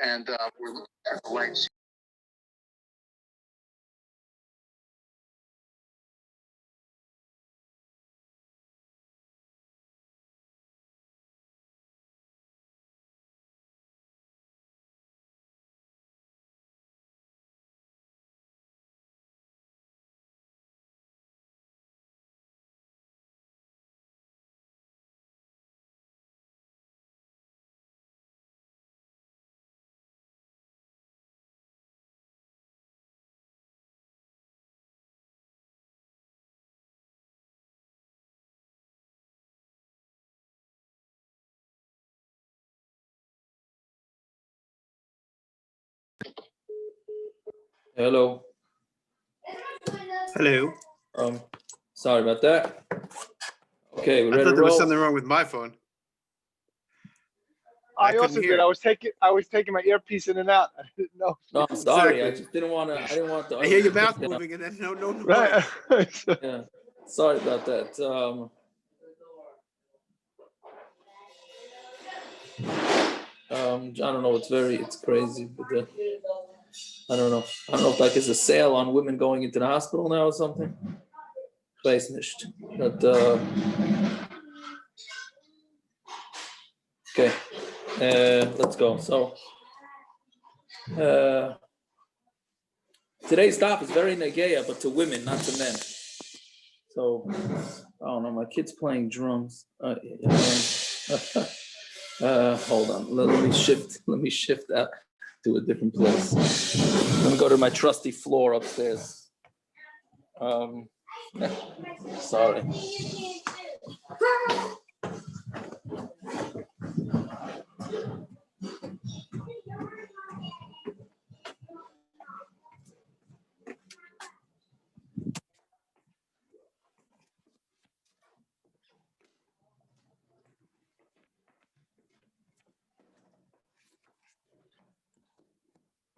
and we're looking at the lights. Hello. Hello. Sorry about that. Okay, we're I ready thought to there was roll. something wrong with my phone. I couldn't also hear. did. I was taking my earpiece in and out. I didn't know. No, I'm sorry. Exactly. I just didn't want to. I didn't want the. I hear your other mouth thing. moving and then no noise. Right. Yeah. Sorry about that. I don't know. It's crazy, but I don't know. I don't know if like it's a sale on women going into the hospital now or something. Weiß nicht. But okay, let's go. So today's daf is very negeya, but to women, not to men. So I don't know. My kid's playing drums. Hold on. Let me shift that to a different place. Let me go to my trusty floor upstairs. Sorry.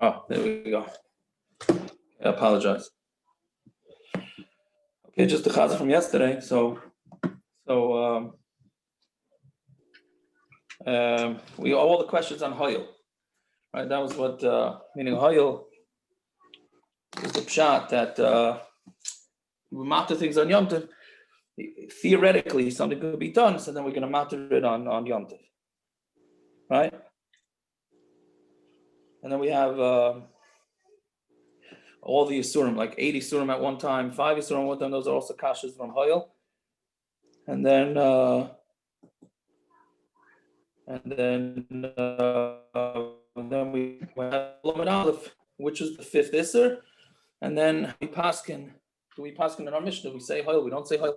Oh, there we go. I apologize. Okay, just the chazah from yesterday. So we all the questions on hooil, right? That was what meaning hooil is the pshat that we matter things on Yom Tov. Theoretically, something could be done, so then we're going to matter it on Yom Tov, right? And then we have all the Yisurim, like 80 Yisurim at one time, 5 Yisurim at one time. Those are also kashas from hooil. And then we have Lamed Aleph, which is the 5th Isser. And then we pasken. Do we pasken in our Mishna? We say hooil. We don't say hooil.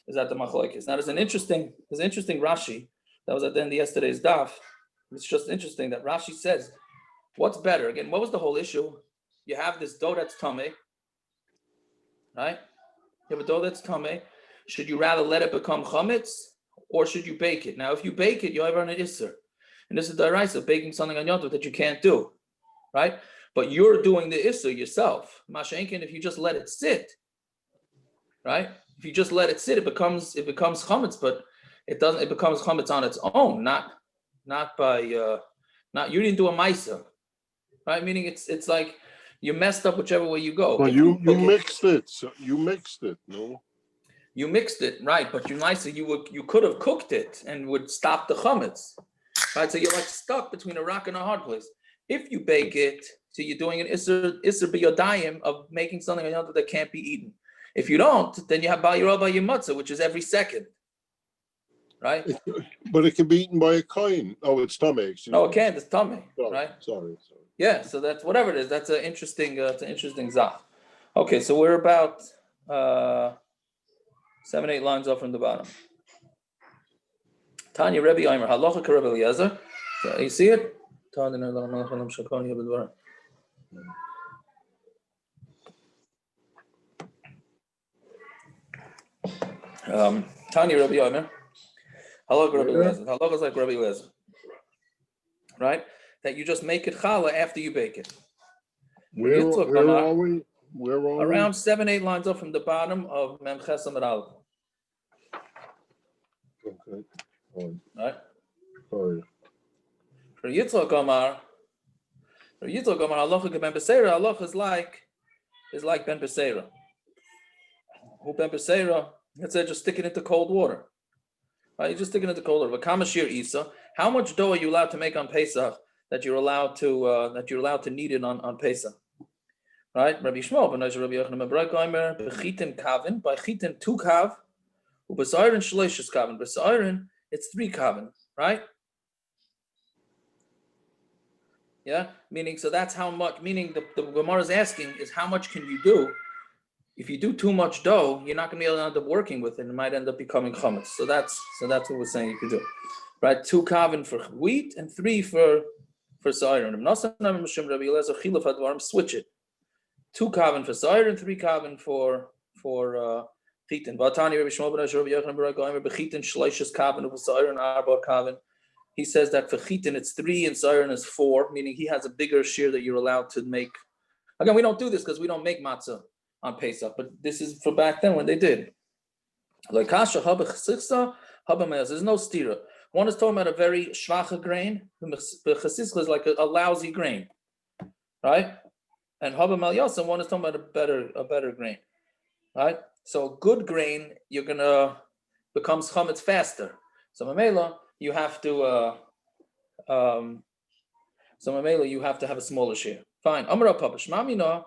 Is that the Machlokes? Now there's an interesting Rashi that was at the end of yesterday's daf. It's just interesting that Rashi says, what's better? Again, what was the whole issue? You have this dough that's tameh, right? You have a dough that's tameh. Should you rather let it become chametz or should you bake it? Now, if you bake it, you'll ever on an isser. And this is the deraisa, baking something on Yom Tov that you can't do, right? But you're doing the isser yourself. Mashenkin, if you just let it sit, right? If you just let it sit, it becomes chametz, but it becomes chametz on its own, not by you didn't do a maisa, right? Meaning it's like you messed up whichever way you go. Well, you mixed it. So you mixed it, no? You mixed it, right? But you could have cooked it and would stop the chametz, right? So you're like stuck between a rock and a hard place. If you bake it, so you're doing an isser b'yodayim of making something that can't be eaten. If you don't, then you have bal yirah bal yimutza, which is every second, right? But it can be eaten by a coin. Oh, it's tummy. No, it can't. It's tummy, right? Sorry. Yeah. So that's whatever it is. That's an interesting. It's an interesting zah. Okay, so we're about 7-8 lines off from the bottom. Tanya Rebbe Aimer Halacha Rebbe Eliezer. You see it? Tanya Rebbe Aimer. Halacha Rebbe Eliezer. Halacha is like Rebbe Eliezer, right? That you just make it challah after you bake it. Where are we? Around 7-8 lines up from the bottom of Mem Ches Amud Aleph. Okay. Right? Sorry. For Yitzchak Omar, Yitzchak Amar halacha ke ben beseira. Halacha is like ben beseira. Who ben beseira? Let's say just stick it into cold water. Right, you just stick it into cold water. V'kamashir isa. How much dough are you allowed to make on Pesach that you're allowed to knead it on Pesach? Right? Rabbi Shmuel ben Rabbi Yochanan ben Breikheimer bechitin kavin by chitin 2 kav, ubesayrin shleishes kavin. Besayrin it's 3 kavin. Right? Yeah, meaning so that's how much. Meaning the Gemara is asking is how much can you do? If you do too much dough, you're not going to be able to end up working with it. It might end up becoming chametz. So that's what we're saying you could do, right? 2 kavin for wheat and 3 for siyur. Switch it. 2 kavin for siyur and 3 kavin for chitin. He says that for chitin it's 3 and siyur is 4, meaning he has a bigger share that you're allowed to make. Again, we don't do this because we don't make matzah on Pesach, but this is for back then when they did. There's no stira. One is talking about a very shvacha grain. Chasischa is like a lousy grain, right? And haba malyasa, one is talking about a better grain, right? So good grain, you're gonna becomes chametz faster. So mamela, you have to have a smaller share. Fine. Amar Papa Shmamina.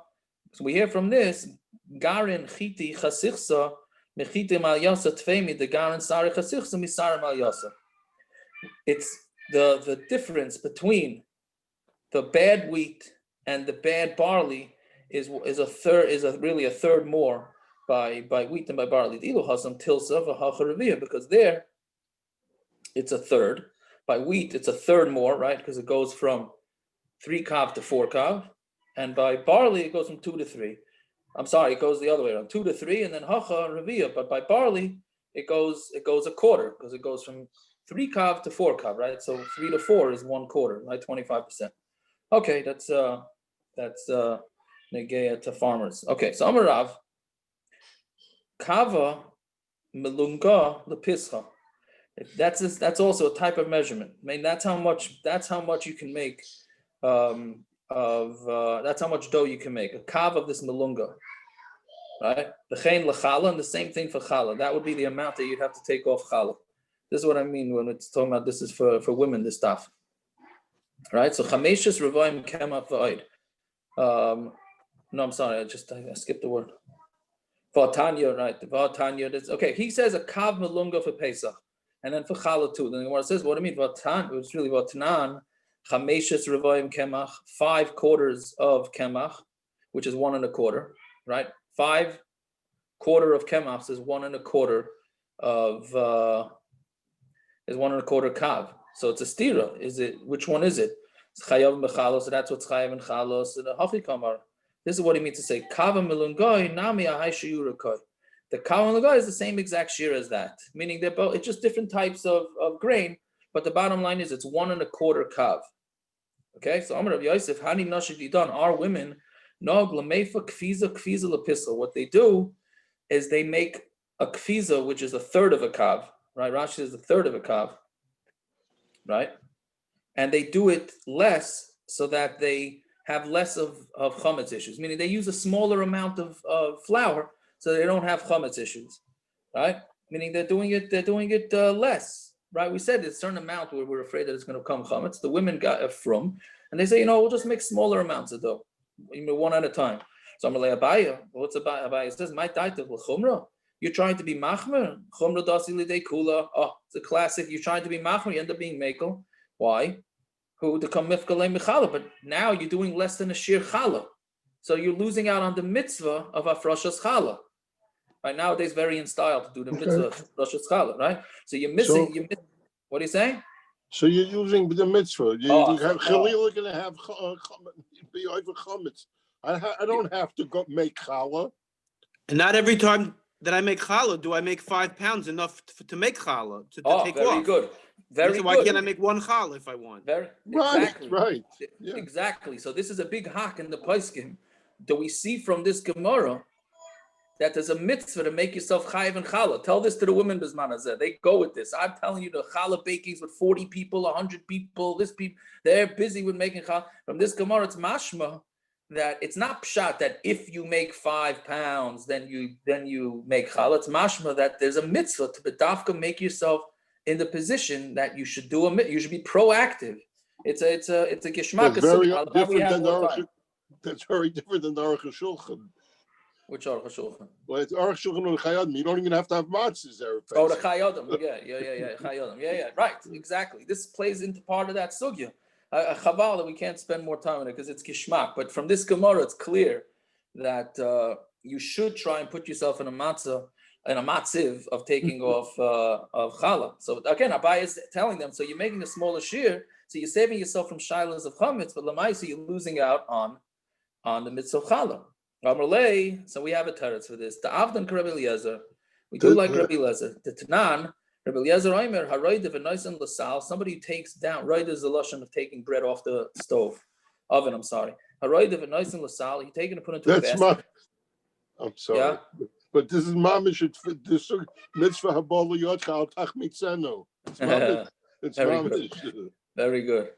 So we hear from this garin chiti chasichsa mechiti malyasa tfemi the garin sari chasichsa misari malyasa. It's the difference between the bad wheat and the bad barley is really a third more by wheat than by barley. Because there it's a third. By wheat it's a third more, right? Because it goes from 3 kav to 4 kav. And by barley, it goes from 2 to 3. I'm sorry, it goes the other way around, 2 to 3, and then hacha revia. But by barley, it goes a quarter because it goes from 3 kav to 4 kav, right? So 3 to 4 is 1 quarter, right? 25%. Okay, that's negeya to farmers. Okay, so Amarav kava melunga lepesach. That's also a type of measurement. I mean, that's how much you can make. That's how much dough you can make. A kav of this melunga, right? V'chein lechallah, and the same thing for challah. That would be the amount that you'd have to take off challah. This is what I mean when it's talking about this is for women, this stuff, right? So chameshes revoim kemach v'oid. No, I'm sorry, I skipped the word. V'atanya, right? V'atanya. Okay, he says a kav melunga for Pesach, and then for challah too. Then the Gemara says, what do you mean v'atan? It's really v'atanan. Chameshes revoim kemach, 5 quarters of kemach, which is 1 1/4, right? 5 quarter of kemach is 1 1/4 of 1 1/4 kav. So it's a stira. Which one is it? It's chayav mechalos. So that's what's chayav and chalos. And hachi kamar. This is what he means to say. Kav melungai nami ahai shiyurakai. The kav melungai is the same exact shear as that, meaning they're both. It's just different types of grain. But the bottom line is it's 1 1/4 kav. Okay, so Amar Rav Yosef, Hani Nashid Idan, our women, Nog Lamefa Kfiza Lapisla. What they do is they make a kfiza, which is a third of a kav, right? Rashi is a third of a kav, right? And they do it less so that they have less of chametz issues, meaning they use a smaller amount of flour so they don't have chametz issues, right? Meaning they're doing it less. Right, we said there's a certain amount where we're afraid that it's going to come chametz. The women got a from, and they say, we'll just make smaller amounts of dough, 1 at a time. So I'm like, Abaya, what's Abaya? Abaya says, my title, chumra. You're trying to be machmer. Chumra dasili de kula. Oh, it's a classic. You're trying to be machmer. You end up being mekel. Why? Who to come mifkalei michala? But now you're doing less than a shir challah, so you're losing out on the mitzvah of afrashas challah. Right, nowadays, very in style to do the mitzvah Rosh Hashanah, right? So you're missing. What do you say? So you're using the mitzvah. Challah going to have be over chametz. I don't have to go make challah. And not every time that I make challah do I make 5 pounds enough to make challah to take very off. Good. Very so good. Why can't I make 1 challah if I want? Right. Yeah. Exactly. So this is a big hack in the pasken. Do we see from this Gemara that there's a mitzvah to make yourself chayiv and challah. Tell this to the women bisman hazeh. They go with this. I'm telling you, the challah bakings with 40 people, 100 people, they're busy with making challah. From this Gemara, it's mashma that it's not pshat that if you make 5 pounds, then you make challah. It's mashma that there's a mitzvah to bedafka make yourself in the position that you should do you should be proactive. It's a geshmak. That's very different than the That's very different than the Aruch HaShulchan. Which Aruch HaShulchan? Well, it's Aruch HaShulchan and Chayadim. You don't even have to have matzahs there. Oh, the Chayadim. Yeah. Chayadim. Yeah. Right. Exactly. This plays into part of that sugya. Chaval that we can't spend more time on it because it's gishmak. But from this Gemara, it's clear that you should try and put yourself in a matziv of taking off of challah. So again, Abai is telling them, so you're making a smaller shear, so you're saving yourself from shilas of chametz, but lamaisa you're losing out on the mitzvah of challah. So we have a teretz for this. The Avdan Rabbi Eliezer, we do like Rabbi Eliezer. The Tanan, Rabbi Eliezer Omer, haroidev and noisan lasal. Somebody who takes down. Roid is the lashon of taking bread off the oven. I'm sorry. Haroidev and noisan lasal. He taken and put into a basket. I'm sorry. Yeah? But this is mamish. This mitzvah habolu yotcha al tachmitzenu. It's mamish. It's mamish. Very good.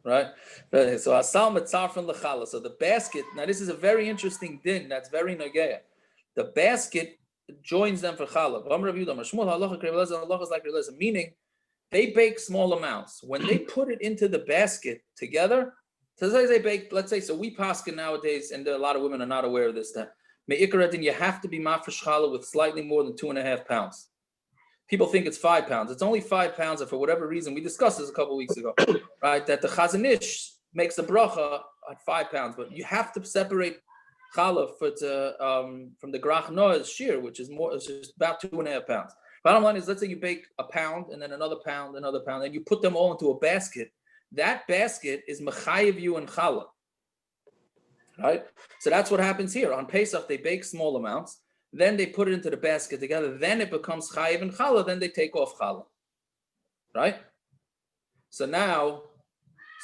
Right? So asal metzar from lechallah. So the basket. Now this is a very interesting din. That's very nageya. The basket joins them for challah. Meaning, they bake small amounts. When they put it into the basket together, so they bake. Let's say, so we pasken nowadays, and a lot of women are not aware of this. That me'ikaratin, you have to be mafresh challah with slightly more than 2.5 pounds. People think it's 5 pounds. It's only 5 pounds, and for whatever reason, we discussed this a couple of weeks ago, right? That the Chazon Ish makes a bracha at 5 pounds, but you have to separate challah from the grach noah's shear, which is just about 2.5 pounds. Bottom line is, let's say you bake a pound, and then another pound, and you put them all into a basket. That basket is mechayev you and challah, right? So that's what happens here. On Pesach, they bake small amounts. Then they put it into the basket together. Then it becomes chayiv and challah. Then they take off challah, right? So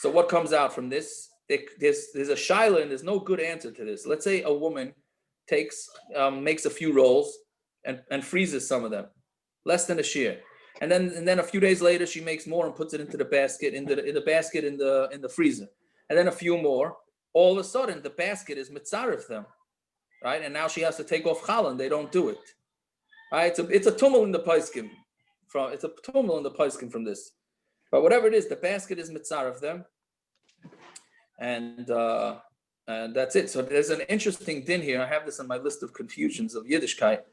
what comes out from this? There's a shaila and there's no good answer to this. Let's say a woman makes a few rolls and freezes some of them, less than a shear, and then a few days later she makes more and puts it into the basket in the freezer, and then a few more. All of a sudden, the basket is mitzaref them. Right, and now she has to take off challah, and they don't do it. Right, it's a tumul in the pasken from this. But whatever it is, the basket is mitzar of them, and that's it. So there's an interesting din here. I have this on my list of confusions of Yiddishkeit.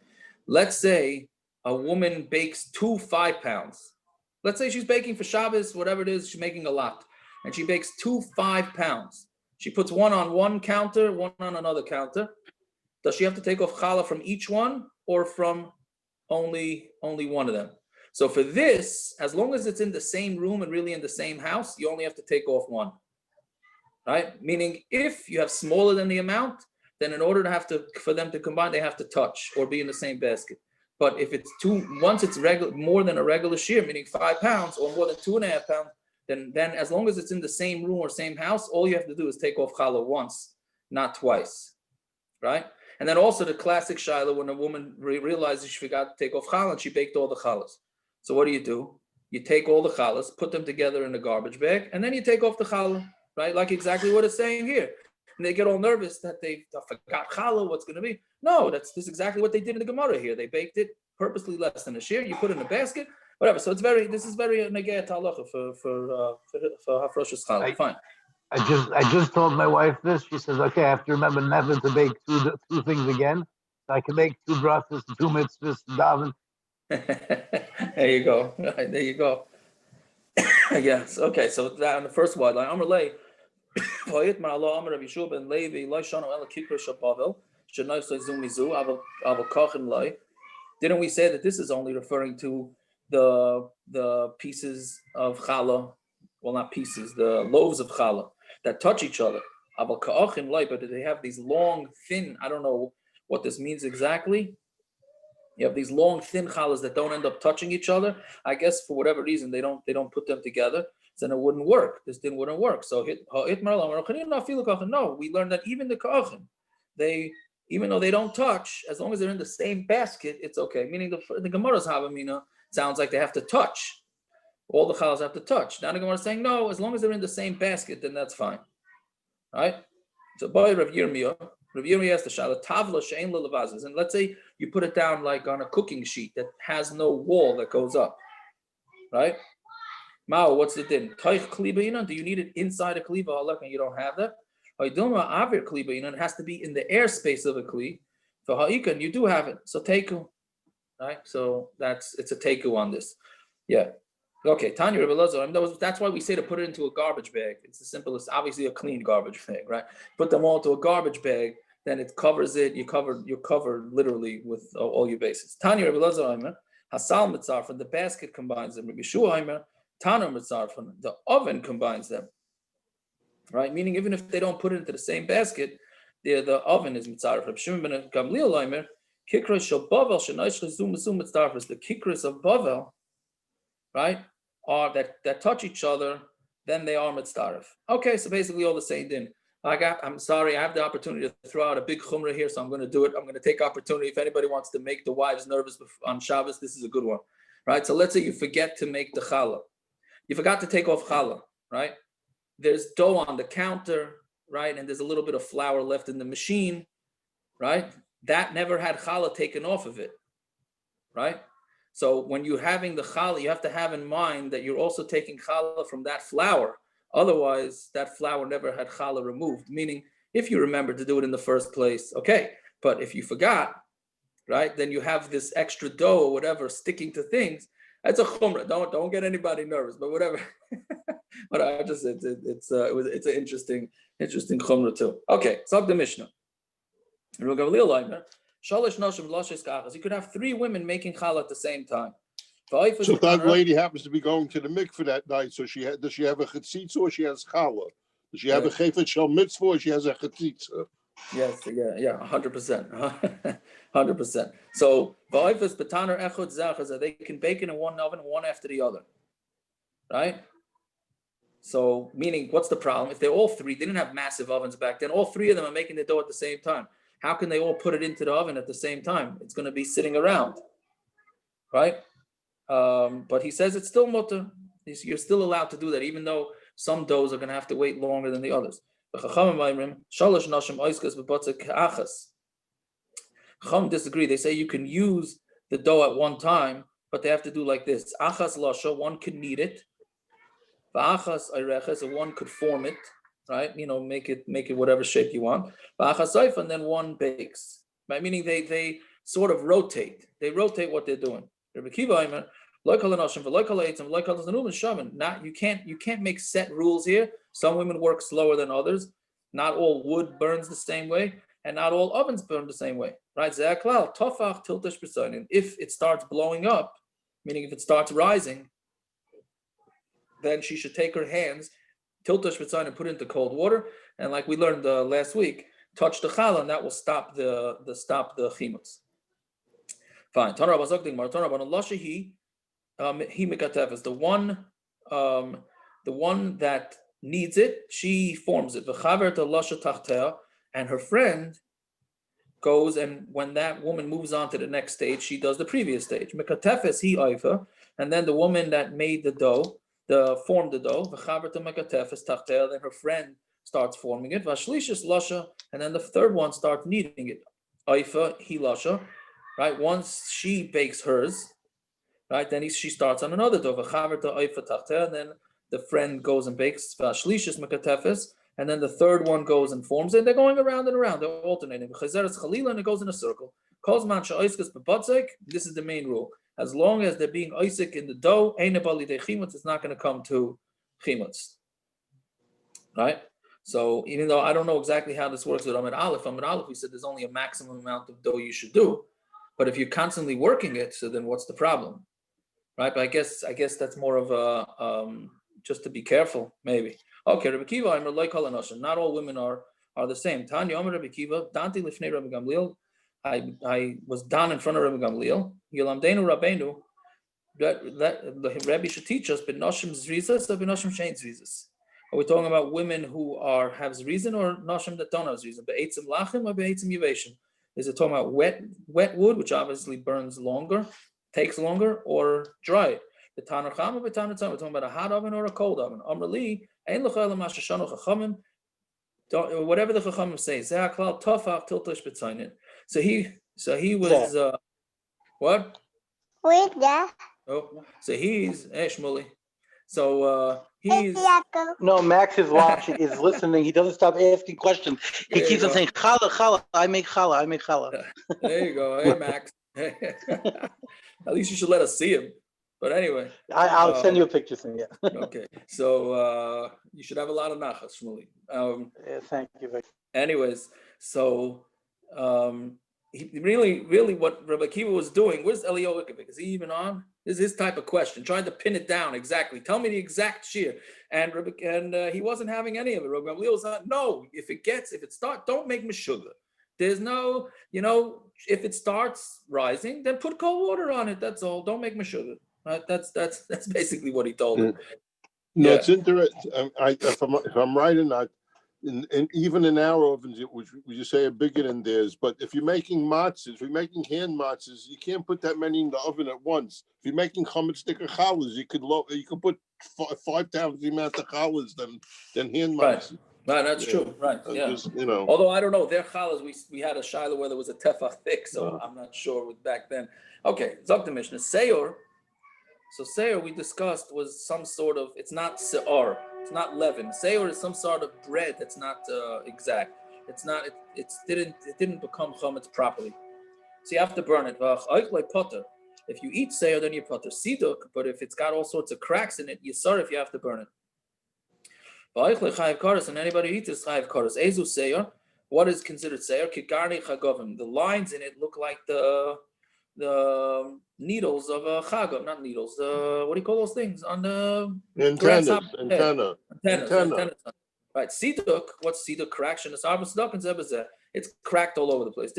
Let's say a woman bakes 2 5 pounds. Let's say she's baking for Shabbos, whatever it is, she's making a lot, and she bakes 2 5 pounds. She puts one on one counter, one on another counter. Does she have to take off challah from each one or from only one of them? So for this, as long as it's in the same room and really in the same house, you only have to take off one, right? Meaning if you have smaller than the amount, then in order for them to combine, they have to touch or be in the same basket. But if it's once it's more than a regular shear, meaning 5 pounds or more than 2.5 pounds, then as long as it's in the same room or same house, all you have to do is take off challah once, not twice, right? And then also the classic shiloh, when a woman realizes she forgot to take off challah and she baked all the challahs. So what do? You take all the challahs, put them together in a garbage bag, and then you take off the challah, right? Like exactly what it's saying here. And they get all nervous that they forgot challah, what's going to be. No, this is exactly what they did in the Gemara here. They baked it purposely less than a shear. You put it in a basket, whatever. So this is very negayat halacha for hafroshas challah. Fine. I just told my wife this. She says, okay, I have to remember never to bake two things again. So I can make 2 brachas, 2 mitzvahs, daven. There you go. Yes. Okay. So that on the first word line, Amr Lei, Didn't we say that this is only referring to the pieces of challah? Well, not pieces, the loaves of challah that touch each other. But they have these long, thin, I don't know what this means exactly. You have these long, thin challahs that don't end up touching each other. I guess for whatever reason they don't put them together. Then it wouldn't work. This didn't work. So no, we learned that even the ka'achim, even though they don't touch, as long as they're in the same basket, it's okay. Meaning the Gemara's Havamina sounds like they have to touch. All the challahs have to touch. Now the Gemara is saying, no, as long as they're in the same basket, then that's fine. Right? So by Rav Yirmiyah has the shala tavla she'ein le'levazes, and let's say you put it down like on a cooking sheet that has no wall that goes up, right? Mao, what's the din? Taich kliba, do you need it inside a kliba? Allah, and you don't have that. Haidilma avir kliba, it has to be in the airspace of a kli. For ha'ikan, you do have it. So teiku, right? So it's a teiku on this. Yeah. Okay, Tanya Rebbe Elazar, that's why we say to put it into a garbage bag. It's the simplest, obviously a clean garbage bag, right? Put them all into a garbage bag, then it covers it. You're covered literally with all your bases. Tanya Rebbe Elazar, Hasal Mitzarfan, the basket combines them. Rebbe Shua, Tanur Mitzarfan, the oven combines them, right? Meaning even if they don't put it into the same basket, the oven is Mitzarfan. Rebbe Shimon ben Gamliel, Kikros shel Bavel shenaish chazum misum Mitzarfan, the kikros of Bavel, right, are that touch each other, then they are mitzdarif. Okay, so basically all the same din. I'm sorry, I have the opportunity to throw out a big chumrah here, so I'm going to do it. I'm going to take opportunity. If anybody wants to make the wives nervous on Shabbos, this is a good one, right? So let's say you forget to make the challah. You forgot to take off challah, right? There's dough on the counter, right? And there's a little bit of flour left in the machine, right? That never had challah taken off of it, right? So when you're having the challah, you have to have in mind that you're also taking challah from that flour. Otherwise, that flour never had challah removed. Meaning, if you remember to do it in the first place, okay. But if you forgot, right, then you have this extra dough or whatever sticking to things. That's a chumrah. Don't get anybody nervous, but whatever. But I just it's an interesting chumrah too. Okay, so the Mishna. You could have 3 women making challah at the same time. So if that lady happens to be going to the mikveh that night, so does she have a chametz or she has challah? Does she have a chayfet shel mitzvah or she has a chametz? Yes, yeah, 100%, 100%. So they can bake it in one oven, one after the other, right? So meaning, what's the problem? If they're all 3, they didn't have massive ovens back then. All 3 of them are making the dough at the same time. How can they all put it into the oven at the same time? It's going to be sitting around, right? But he says it's still mutter. You're still allowed to do that, even though some doughs are going to have to wait longer than the others. Chacham disagree. They say you can use the dough at one time, but they have to do like this. Achas lasha, one could knead it. V'achas ayreches, one could form it. Right, make it whatever shape you want. And then one bakes. Right, meaning they sort of rotate. They rotate what they're doing. Not you can't make set rules here. Some women work slower than others. Not all wood burns the same way, and not all ovens burn the same way. Right? If it starts blowing up, meaning if it starts rising, then she should take her hands, tiltash b'tzayin, and put it into cold water, and like we learned last week, touch the challah, and that will stop the chametz. Fine. He mikatef, the one that needs it, she forms it. And her friend goes, and when that woman moves on to the next stage, she does the previous stage. Mikatefes he oifa, and then the woman that made the dough, formed the dough, then her friend starts forming it, and then the third one starts kneading it. Oifa he lasha, right? Once she bakes hers, right, then she starts on another dough, and then the friend goes and bakes, and then the third one goes and forms it. They're going around and around, they're alternating. And it goes in a circle. This is the main rule. As long as they're being Isaac in the dough, it's not going to come to chametz. Right? So even though I don't know exactly how this works with Amud Aleph, we said there's only a maximum amount of dough you should do. But if you're constantly working it, so then what's the problem? Right? But I guess that's more of a just to be careful, maybe. Okay, Rabbi Kiva, I'm like not all women are the same. Tanya Omer Rabbi Kiva, Danti Lifnei Rabbi Gamliel. I was down in front of Rabbi Gamliel. Yolamdenu Rabbeinu. The Rabbi should teach us, but Noshim Zrizas or Noshim Shein Zrizas. Are we talking about women who have Zrizin or Noshim that don't have Zrizin? Be'etzim Lachim or Be'etzim Yiveshim? Is it talking about wet wood, which obviously burns longer, takes longer, or dry? The Tanur Chama, we're talking about a hot oven or a cold oven. Amrli, ein l'chayla mashashanu chachamim. Whatever the chachamim say, zehaklal tofach tiltish b'tzaynin. So he was what? Wait, yeah. Oh, so he's Shmuley. So he's No, Max is watching, is listening. He doesn't stop asking questions. He keeps on saying, challah, I make challah. There you go. Hey, Max. At least you should let us see him. But anyway. I'll send you a picture soon, yeah. Okay. So you should have a lot of nachas, Shmuley. Thank you. Anyways, so he really what Rabbi Akiva was doing, where's Eliyahu Ikavik? Is he even on? This is his type of question, trying to pin it down exactly. Tell me the exact shear. And he wasn't having any of it. Rabbi Gamliel was not, no, if it starts, don't make meshuggah. There's no, if it starts rising, then put cold water on it. That's all. Don't make meshuggah. Right? That's basically what he told him. No, it's interesting. If I'm right or not, and even in our ovens, which you say are bigger than theirs, but if you're making matzahs, if you're making hand matzahs, you can't put that many in the oven at once. If you're making chametz sticker challahs, you could put 5 times the amount of challahs than hand matzahs. Right, that's true. Right, yeah. Just, Although I don't know, their challahs, we had a shiloh where there was a tefach thick, so I'm not sure with back then. Okay, Zok the Mishna, siyur. So siyur we discussed was some sort of, it's not siyur, it's not leaven. Siyur is some sort of bread that's not exact. It's not. It didn't become chametz properly. So you have to burn it. If you eat siyur, then you potter siduk. But if it's got all sorts of cracks in it, if you have to burn it. And anybody who eats is chayiv kares. Ezu siyur. What is considered siyur? Kigarni chagovim. The lines in it look like the needles of a chagam, not needles. What do you call those things on the antenna. Right, siduk. What's siduk? Correction. It's cracked all over the place.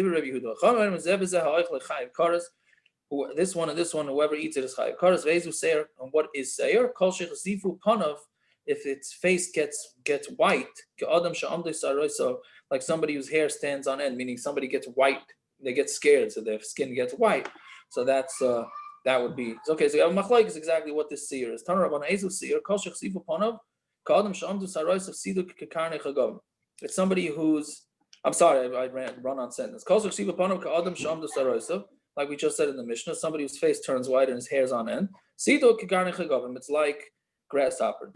This one and this one, whoever eats it is chayiv kares. Ve'ezu siyur. And what is siyur? Kol shechazifu panav. If its face gets white, so like somebody whose hair stands on end, meaning somebody gets white. They get scared, so their skin gets white. So that would be okay. So Machlokes is exactly what this siyur is. It's somebody who's, I'm sorry, I run on sentence. Like we just said in the Mishnah, somebody whose face turns white and his hair's on end. It's like grasshopper.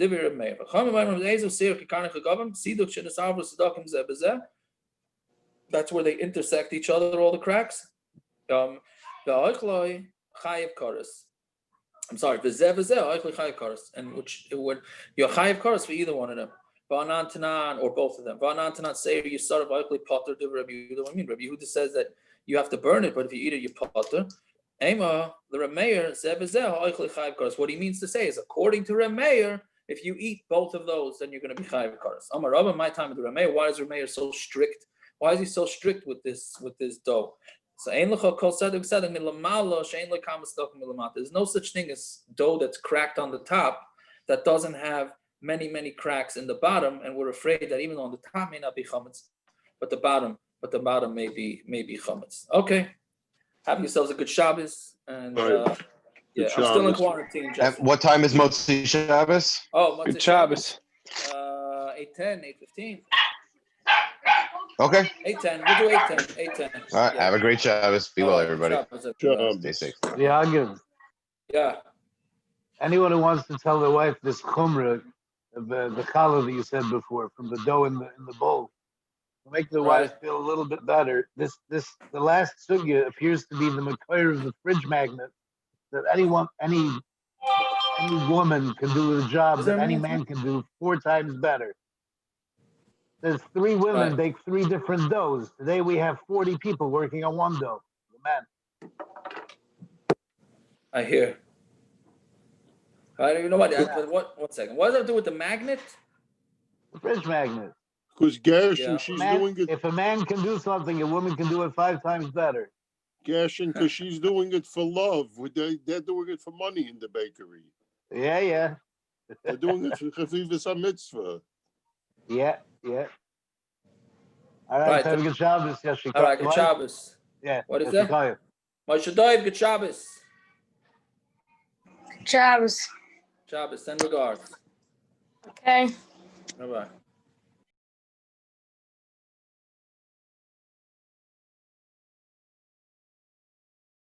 That's where they intersect each other, all the cracks. I'm sorry, and which it would you're chayiv kares for either one of them. Va'anan tanan or both of them. Va'anan tanan say you start of oikli potter to Rabbi Yehuda. I mean, Rabbi Yehuda says that you have to burn it, but if you eat it, you potter. Ema the Rameir zevazeh oikli chayiv kares. What he means to say is, according to Rameir, if you eat both of those, then you're going to be chayiv kares. Amar Rabba, my time with the Rameir. Why is Rameir so strict? Why is he so strict with this dough? So there's no such thing as dough that's cracked on the top that doesn't have many cracks in the bottom, and we're afraid that even though on the top may not be chametz, but the bottom may be chametz. Okay, have yourselves a good Shabbos, and I'm still in quarantine. At what time is Motzi Shabbos? Oh, Good Shabbos. 8:10, 8:15. Okay. 8:10. We'll do 8:10. All right. Have a great Shabbos. Be well, everybody. Stay safe. Yeah. Anyone who wants to tell their wife this chumrah, the challah that you said before, from the dough in the bowl, to make the wife feel a little bit better. The last sugya appears to be the makor of the fridge magnet, that any woman can do the job that any man can do 4 times better. There's 3 women bake 3 different doughs. Today we have 40 people working on one dough. The man. I hear. I don't even know what. One second. What does that have to do with the magnet? The fridge magnet. Because Gershon, she's doing it. If a man can do something, a woman can do it 5 times better. Gershon, because she's doing it for love. They're doing it for money in the bakery. Yeah. They're doing it for Chavivas HaMitzvah. Yeah. All right, Right. have a good Shabbos. Yes, All right, good Shabbos. Yeah. What is yes, that? Moshe Doiv, good Shabbos. Shabbos. Shabbos, send regards. Okay. Bye-bye.